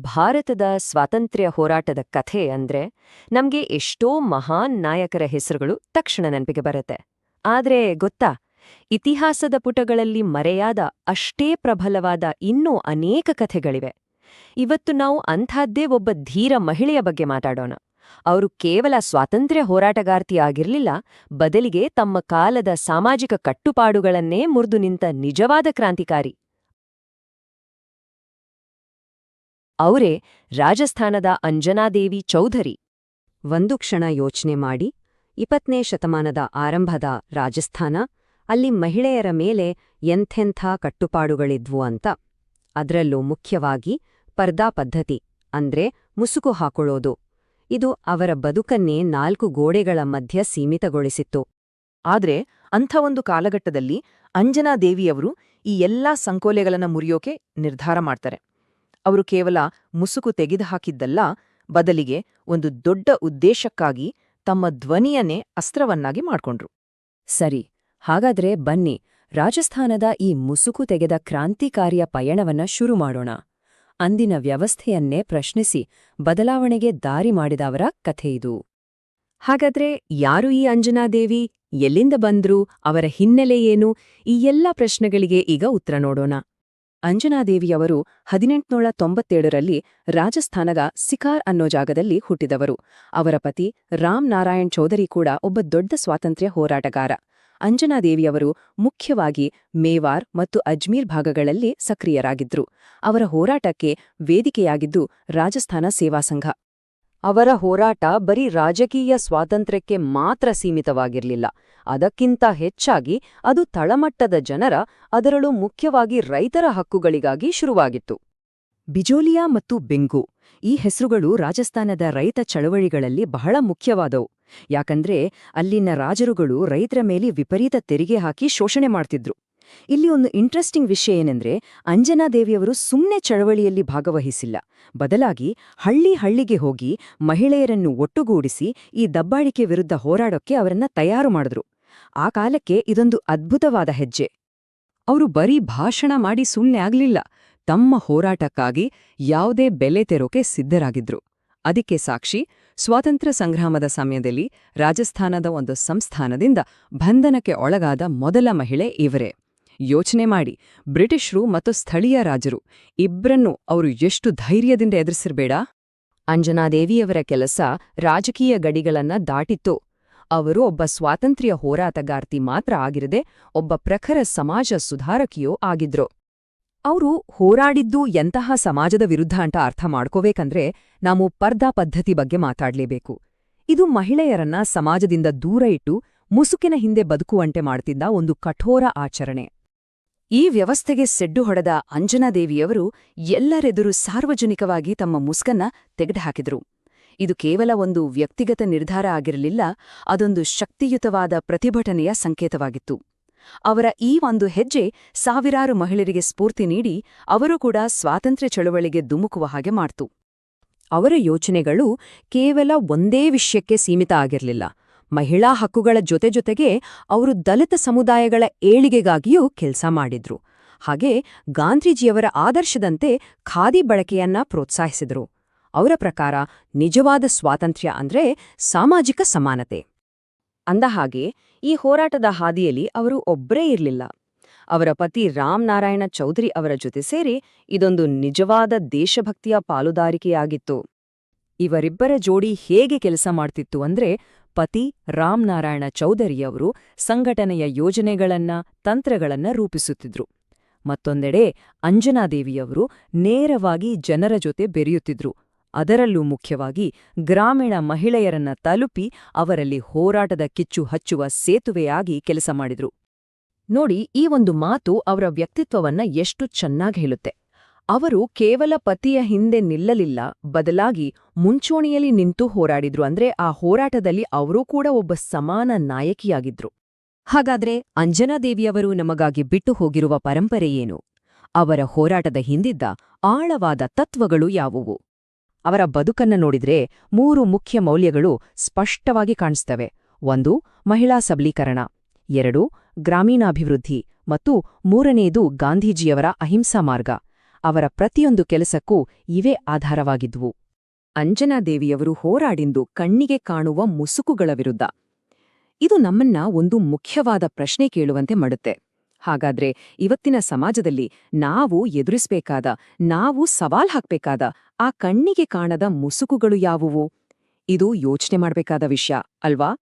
ಭಾರತದ ಸ್ವಾತಂತ್ರ್ಯ ಹೋರಾಟದ ಕಥೆ ಅಂದ್ರೆ ನಮ್ಗೆ ಎಷ್ಟೋ ಮಹಾನ್ ನಾಯಕರ ಹೆಸರುಗಳು ತಕ್ಷಣ ನೆನಪಿಗೆ ಬರುತ್ತೆ. ಆದ್ರೆ ಗೊತ್ತಾ, ಇತಿಹಾಸದ ಪುಟಗಳಲ್ಲಿ ಮರೆಯಾದ ಅಷ್ಟೇ ಪ್ರಬಲವಾದ ಇನ್ನೂ ಅನೇಕ ಕಥೆಗಳಿವೆ. ಇವತ್ತು ನಾವು ಅಂಥದ್ದೇ ಒಬ್ಬ ಧೀರ ಮಹಿಳೆಯ ಬಗ್ಗೆ ಮಾತಾಡೋಣ. ಅವರು ಕೇವಲ ಸ್ವಾತಂತ್ರ್ಯ ಹೋರಾಟಗಾರ್ತಿ ಆಗಿರ್ಲಿಲ್ಲ, ಬದಲಿಗೆ ತಮ್ಮ ಕಾಲದ ಸಾಮಾಜಿಕ ಕಟ್ಟುಪಾಡುಗಳನ್ನೇ ಮುರಿದು ನಿಂತ ನಿಜವಾದ ಕ್ರಾಂತಿಕಾರಿ. ಅವರೇ ರಾಜಸ್ಥಾನದ ಅಂಜನಾದೇವಿ ಚೌಧರಿ. ಒಂದು ಕ್ಷಣ ಯೋಚನೆ ಮಾಡಿ, 20ನೇ ಶತಮಾನದ ಆರಂಭದ ರಾಜಸ್ಥಾನ, ಅಲ್ಲಿ ಮಹಿಳೆಯರ ಮೇಲೆ ಎಂಥೆಂಥ ಕಟ್ಟುಪಾಡುಗಳಿದ್ವು ಅಂತ. ಅದರಲ್ಲೂ ಮುಖ್ಯವಾಗಿ ಪರ್ದಾ ಪದ್ಧತಿ, ಅಂದ್ರೆ ಮುಸುಕು ಹಾಕೊಳ್ಳೋದು. ಇದು ಅವರ ಬದುಕನ್ನೇ 4 ಗೋಡೆಗಳ ಮಧ್ಯ ಸೀಮಿತಗೊಳಿಸಿತ್ತು. ಆದ್ರೆ ಅಂಥ ಒಂದು ಕಾಲಘಟ್ಟದಲ್ಲಿ ಅಂಜನಾದೇವಿಯವರು ಈ ಎಲ್ಲಾ ಸಂಕೋಲೆಗಳನ್ನ ಮುರಿಯೋಕೆ ನಿರ್ಧಾರ ಮಾಡ್ತಾರೆ. ಅವರು ಕೇವಲ ಮುಸುಕು ತೆಗೆದುಹಾಕಿದ್ದಲ್ಲ, ಬದಲಿಗೆ ಒಂದು ದೊಡ್ಡ ಉದ್ದೇಶಕ್ಕಾಗಿ ತಮ್ಮ ಧ್ವನಿಯನ್ನೇ ಅಸ್ತ್ರವನ್ನಾಗಿ ಮಾಡ್ಕೊಂಡ್ರು. ಸರಿ, ಹಾಗಾದ್ರೆ ಬನ್ನಿ ರಾಜಸ್ಥಾನದ ಈ ಮುಸುಕು ತೆಗೆದ ಕ್ರಾಂತಿಕಾರಿಯ ಪಯಣವನ್ನ ಶುರು ಮಾಡೋಣ. ಅಂದಿನ ವ್ಯವಸ್ಥೆಯನ್ನೇ ಪ್ರಶ್ನಿಸಿ ಬದಲಾವಣೆಗೆ ದಾರಿ ಮಾಡಿದವರ ಕಥೆಯಿದು. ಹಾಗಾದ್ರೆ ಯಾರು ಈ ಅಂಜನಾದೇವಿ? ಎಲ್ಲಿಂದ ಬಂದ್ರು? ಅವರ ಹಿನ್ನೆಲೆ ಏನು? ಈ ಎಲ್ಲ ಪ್ರಶ್ನೆಗಳಿಗೆ ಈಗ ಉತ್ತರ ನೋಡೋಣ. ಅಂಜನಾದೇವಿಯವರು 1897ರಲ್ಲಿ ರಾಜಸ್ಥಾನದ ಸಿಕಾರ್ ಅನ್ನೋ ಜಾಗದಲ್ಲಿ ಹುಟ್ಟಿದವರು. ಅವರ ಪತಿ ರಾಮ್ ನಾರಾಯಣ್ ಚೌಧರಿ ಕೂಡ ಒಬ್ಬ ದೊಡ್ಡ ಸ್ವಾತಂತ್ರ್ಯ ಹೋರಾಟಗಾರ. ಅಂಜನಾದೇವಿಯವರು ಮುಖ್ಯವಾಗಿ ಮೇವಾರ್ ಮತ್ತು ಅಜ್ಮೀರ್ ಭಾಗಗಳಲ್ಲಿ ಸಕ್ರಿಯರಾಗಿದ್ರು. ಅವರ ಹೋರಾಟಕ್ಕೆ ವೇದಿಕೆಯಾಗಿದ್ದು ರಾಜಸ್ಥಾನ ಸೇವಾ ಸಂಘ. ಅವರ ಹೋರಾಟ ಬರೀ ರಾಜಕೀಯ ಸ್ವಾತಂತ್ರ್ಯಕ್ಕೆ ಮಾತ್ರ ಸೀಮಿತವಾಗಿರಲಿಲ್ಲ. ಅದಕ್ಕಿಂತ ಹೆಚ್ಚಾಗಿ ಅದು ತಳಮಟ್ಟದ ಜನರ, ಅದರಲ್ಲೂ ಮುಖ್ಯವಾಗಿ ರೈತರ ಹಕ್ಕುಗಳಿಗಾಗಿ ಶುರುವಾಗಿತ್ತು. ಬಿಜೋಲಿಯಾ ಮತ್ತು ಬೆಂಗು ಈ ಹೆಸರುಗಳು ರಾಜಸ್ಥಾನದ ರೈತ ಚಳವಳಿಗಳಲ್ಲಿ ಬಹಳ ಮುಖ್ಯವಾದವು. ಯಾಕಂದ್ರೆ ಅಲ್ಲಿನ ರಾಜರುಗಳು ರೈತರ ಮೇಲೆ ವಿಪರೀತ ತೆರಿಗೆ ಹಾಕಿ ಶೋಷಣೆ ಮಾಡ್ತಿದ್ರು. ಇಲ್ಲಿ ಒಂದು ಇಂಟ್ರೆಸ್ಟಿಂಗ್ ವಿಷಯ ಏನೆಂದ್ರೆ, ಅಂಜನಾದೇವಿಯವರು ಸುಮ್ಮನೆ ಚಳವಳಿಯಲ್ಲಿ ಭಾಗವಹಿಸಿಲ್ಲ. ಬದಲಾಗಿ ಹಳ್ಳಿಗೆ ಹೋಗಿ ಮಹಿಳೆಯರನ್ನು ಒಟ್ಟುಗೂಡಿಸಿ ಈ ದಬ್ಬಾಳಿಕೆ ವಿರುದ್ಧ ಹೋರಾಡೋಕ್ಕೆ ಅವರನ್ನ ತಯಾರು ಮಾಡಿದ್ರು. ಆ ಕಾಲಕ್ಕೆ ಇದೊಂದು ಅದ್ಭುತವಾದ ಹೆಜ್ಜೆ. ಅವರು ಬರೀ ಭಾಷಣ ಮಾಡಿ ಸುಮ್ಮನೆ ಆಗ್ಲಿಲ್ಲ, ತಮ್ಮ ಹೋರಾಟಕ್ಕಾಗಿ ಯಾವುದೇ ಬೆಲೆ ತೆರೋಕೆ ಸಿದ್ಧರಾಗಿದ್ರು. ಅದಕ್ಕೆ ಸಾಕ್ಷಿ, ಸ್ವಾತಂತ್ರ್ಯ ಸಂಗ್ರಾಮದ ಸಮಯದಲ್ಲಿ ರಾಜಸ್ಥಾನದ ಒಂದು ಸಂಸ್ಥಾನದಿಂದ ಬಂಧನಕ್ಕೆ ಒಳಗಾದ ಮೊದಲ ಮಹಿಳೆ ಇವರೇ. ಯೋಚನೆ ಮಾಡಿ, ಬ್ರಿಟಿಷರು ಮತ್ತು ಸ್ಥಳೀಯ ರಾಜರು ಇಬ್ರನ್ನೂ ಅವರು ಎಷ್ಟು ಧೈರ್ಯದಿಂದ ಎದುರಿಸಿರ್ಬೇಡ. ಅಂಜನಾದೇವಿಯವರ ಕೆಲಸ ರಾಜಕೀಯ ಗಡಿಗಳನ್ನ ದಾಟಿತ್ತು. ಅವರು ಒಬ್ಬ ಸ್ವಾತಂತ್ರ್ಯ ಹೋರಾಟಗಾರ್ತಿ ಮಾತ್ರ ಆಗಿರದೆ ಒಬ್ಬ ಪ್ರಖರ ಸಮಾಜ ಸುಧಾರಕಿಯೂ ಆಗಿದ್ರು. ಅವರು ಹೋರಾಡಿದ್ದು ಎಂತಹ ಸಮಾಜದ ವಿರುದ್ಧ ಅಂತ ಅರ್ಥ ಮಾಡ್ಕೋಬೇಕಂದ್ರೆ ನಾವು ಪರ್ದಾ ಪದ್ಧತಿ ಬಗ್ಗೆ ಮಾತಾಡ್ಲೇಬೇಕು. ಇದು ಮಹಿಳೆಯರನ್ನ ಸಮಾಜದಿಂದ ದೂರ ಇಟ್ಟು ಮುಸುಕಿನ ಹಿಂದೆ ಬದುಕುವಂತೆ ಮಾಡ್ತಿದ್ದ ಒಂದು ಕಠೋರ ಆಚರಣೆ. ಈ ವ್ಯವಸ್ಥೆಗೆ ಸೆಡ್ಡು ಹೊಡೆದ ಅಂಜನಾದೇವಿಯವರು ಎಲ್ಲರೆದುರು ಸಾರ್ವಜನಿಕವಾಗಿ ತಮ್ಮ ಮುಸುಕನ್ನ ತೆಗೆದುಹಾಕಿದ್ರು. ಇದು ಕೇವಲ ಒಂದು ವ್ಯಕ್ತಿಗತ ನಿರ್ಧಾರ ಆಗಿರಲಿಲ್ಲ, ಅದೊಂದು ಶಕ್ತಿಯುತವಾದ ಪ್ರತಿಭಟನೆಯ ಸಂಕೇತವಾಗಿತ್ತು. ಅವರ ಈ ಒಂದು ಹೆಜ್ಜೆ ಸಾವಿರಾರು ಮಹಿಳೆಯರಿಗೆ ಸ್ಫೂರ್ತಿ ನೀಡಿ ಅವರು ಕೂಡ ಸ್ವಾತಂತ್ರ್ಯ ಚಳುವಳಿಗೆ ಧುಮುಕುವ ಹಾಗೆ ಮಾಡ್ತು. ಅವರ ಯೋಚನೆಗಳು ಕೇವಲ ಒಂದೇ ವಿಷಯಕ್ಕೆ ಸೀಮಿತ ಆಗಿರಲಿಲ್ಲ. ಮಹಿಳಾ ಹಕ್ಕುಗಳ ಜೊತೆಗೆ ಅವರು ದಲಿತ ಸಮುದಾಯಗಳ ಏಳಿಗೆಗಾಗಿಯೂ ಕೆಲಸ ಮಾಡಿದ್ರು. ಹಾಗೆ ಗಾಂಧೀಜಿಯವರ ಆದರ್ಶದಂತೆ ಖಾದಿ ಬಳಕೆಯನ್ನ ಪ್ರೋತ್ಸಾಹಿಸಿದ್ರು. ಅವರ ಪ್ರಕಾರ ನಿಜವಾದ ಸ್ವಾತಂತ್ರ್ಯ ಅಂದ್ರೆ ಸಾಮಾಜಿಕ ಸಮಾನತೆ. ಅಂದಹಾಗೆ ಈ ಹೋರಾಟದ ಹಾದಿಯಲ್ಲಿ ಅವರು ಒಬ್ಬರೇ ಇರಲಿಲ್ಲ. ಅವರ ಪತಿ ರಾಮ್ ನಾರಾಯಣ ಚೌಧರಿ ಅವರ ಜೊತೆ ಸೇರಿ ಇದೊಂದು ನಿಜವಾದ ದೇಶಭಕ್ತಿಯ ಪಾಲುದಾರಿಕೆಯಾಗಿತ್ತು. ಇವರಿಬ್ಬರ ಜೋಡಿ ಹೇಗೆ ಕೆಲಸ ಮಾಡ್ತಿತ್ತು ಅಂದ್ರೆ, ಪತಿ ರಾಮ್ ನಾರಾಯಣ ಚೌಧರಿಯವರು ಸಂಘಟನೆಯ ಯೋಜನೆಗಳನ್ನ, ತಂತ್ರಗಳನ್ನ ರೂಪಿಸುತ್ತಿದ್ರು. ಮತ್ತೊಂದೆಡೆ ಅಂಜನಾದೇವಿಯವರು ನೇರವಾಗಿ ಜನರ ಜೊತೆ ಬೆರೆಯುತ್ತಿದ್ರು. ಅದರಲ್ಲೂ ಮುಖ್ಯವಾಗಿ ಗ್ರಾಮೀಣ ಮಹಿಳೆಯರನ್ನ ತಲುಪಿ ಅವರಲ್ಲಿ ಹೋರಾಟದ ಕಿಚ್ಚು ಹಚ್ಚುವ ಸೇತುವೆಯಾಗಿ ಕೆಲಸ ಮಾಡಿದ್ರು. ನೋಡಿ, ಈ ಒಂದು ಮಾತು ಅವರ ವ್ಯಕ್ತಿತ್ವವನ್ನ ಎಷ್ಟು ಚೆನ್ನಾಗಿ ಹೇಳುತ್ತೆ. ಅವರು ಕೇವಲ ಪತಿಯ ಹಿಂದೆ ನಿಲ್ಲಲಿಲ್ಲ, ಬದಲಾಗಿ ಮುಂಚೂಣಿಯಲ್ಲಿ ನಿಂತು ಹೋರಾಡಿದ್ರು. ಅಂದ್ರೆ ಆ ಹೋರಾಟದಲ್ಲಿ ಅವರೂ ಕೂಡ ಒಬ್ಬ ಸಮಾನ ನಾಯಕಿಯಾಗಿದ್ರು. ಹಾಗಾದ್ರೆ ಅಂಜನಾದೇವಿಯವರು ನಮಗಾಗಿ ಬಿಟ್ಟು ಹೋಗಿರುವ ಪರಂಪರೆಯೇನು? ಅವರ ಹೋರಾಟದ ಹಿಂದಿದ್ದ ಆಳವಾದ ತತ್ವಗಳು ಯಾವುವು? ಅವರ ಬದುಕನ್ನ ನೋಡಿದ್ರೆ 3 ಮುಖ್ಯ ಮೌಲ್ಯಗಳು ಸ್ಪಷ್ಟವಾಗಿ ಕಾಣಿಸ್ತವೆ. 1 ಮಹಿಳಾ ಸಬಲೀಕರಣ, 2 ಗ್ರಾಮೀಣಾಭಿವೃದ್ಧಿ ಮತ್ತು 3ನೇದು ಗಾಂಧೀಜಿಯವರ ಅಹಿಂಸಾ ಮಾರ್ಗ. ಅವರ ಪ್ರತಿಯೊಂದು ಕೆಲಸಕ್ಕೂ ಇವೇ ಆಧಾರವಾಗಿದ್ವು. ಅಂಜನಾದೇವಿಯವರು ಹೋರಾಡಿಂದು ಕಣ್ಣಿಗೆ ಕಾಣುವ ಮುಸುಕುಗಳ ವಿರುದ್ಧ. ಇದು ನಮ್ಮನ್ನ ಒಂದು ಮುಖ್ಯವಾದ ಪ್ರಶ್ನೆ ಕೇಳುವಂತೆ ಮಾಡುತ್ತೆ. ಹಾಗಾದ್ರೆ ಇವತ್ತಿನ ಸಮಾಜದಲ್ಲಿ ನಾವು ಎದುರಿಸಬೇಕಾದ, ನಾವು ಸವಾಲ್ ಹಾಕ್ಬೇಕಾದ ಆ ಕಣ್ಣಿಗೆ ಕಾಣದ ಮುಸುಕುಗಳು ಯಾವುವು? ಇದು ಯೋಚನೆ ಮಾಡ್ಬೇಕಾದ ವಿಷಯ ಅಲ್ವಾ?